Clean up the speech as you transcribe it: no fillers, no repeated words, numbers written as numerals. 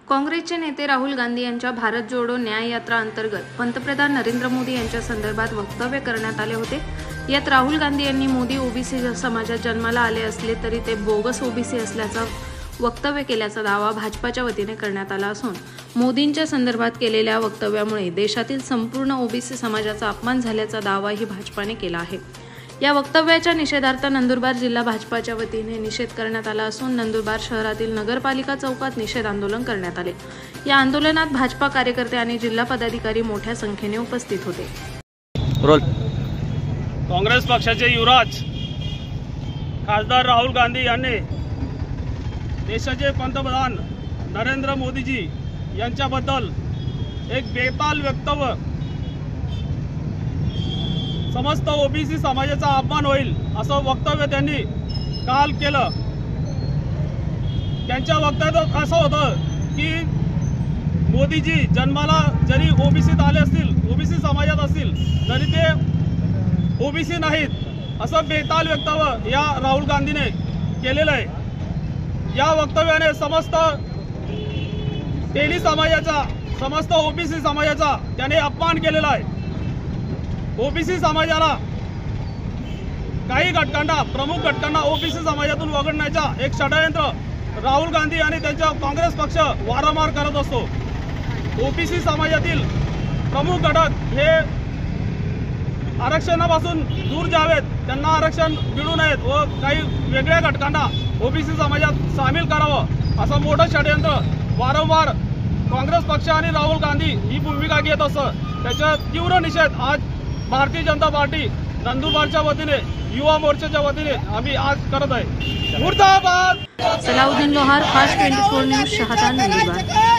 काँग्रेसचे नेते राहुल गांधी यांच्या भारत जोडो न्याय यात्रा अंतर्गत पंतप्रधान नरेंद्र मोदी यांच्या संदर्भात वक्तव्य करण्यात आले होते। यात राहुल गांधी यांनी मोदी ओबीसी समाजात जन्माला आले असले तरी ते बोगस ओबीसी असल्याचं वक्तव्य केल्याचा दावा भाजपाच्या वतीने करण्यात आला असून मोदींच्या संदर्भात केलेल्या वक्तव्यामुळे देशातील संपूर्ण ओबीसी समाजाचा अपमान झाल्याचा दावाही भाजपाने केला आहे। या वक्तव्याच्या निषेधार्थ नंदुरबार जिल्हा भाजपाच्या वतीने निषेध करण्यात आला असून नंदुरबार शहरातील नगरपालिका चौकात निषेध आंदोलन करण्यात आले। या आंदोलनात भाजपा कार्यकर्ते आणि जिल्हा पदाधिकारी मोठ्या संख्येने उपस्थित होते। काँग्रेस पक्षाचे युवराज खासदार राहुल गांधी यांनी देशाचे पंतप्रधान नरेंद्र मोदीजी यांच्याबद्दल एक बेताल वक्तव्य, समस्त ओबीसी समाजाचा अपमान होईल असं वक्तव्य त्यांनी काल केलं। त्यांच्या वक्तव्यात असं होतं की मोदीजी जन्माला जरी ओबीसीत आले असतील, ओबीसी समाजात असतील तरी ते ओबीसी नाहीत असं बेताल वक्तव्य या राहुल गांधीने केलेलं आहे। या वक्तव्याने समस्त तेली समाजाचा, समस्त ओबीसी समाजाचा त्याने अपमान केलेला आहे। ओबीसी समाजाला काही घटकांना, प्रमुख घटकांना ओबीसी समाजातून वगळण्याचा एक षडयंत्र राहुल गांधी आणि त्यांचा काँग्रेस पक्ष वारंवार करत असतो। ओबीसी समाजातील प्रमुख घटक हे आरक्षणापासून दूर जावेत, त्यांना आरक्षण मिळू नयेत व काही वेगळ्या घटकांना ओबीसी समाजात सामील करावं असं मोठं षडयंत्र वारंवार काँग्रेस पक्ष आणि राहुल गांधी ही भूमिका घेत असतं। त्याचा तीव्र निषेध आज भारतीय जनता पार्टी नंदुरबारच्या वतीने, युवा मोर्चाच्या वतीने आम्ही आज करत आहे। मुर्दाबाद। सलाउद्दीन लोहार, फास्ट 24 न्यूज, शहादा, नंदुरबार।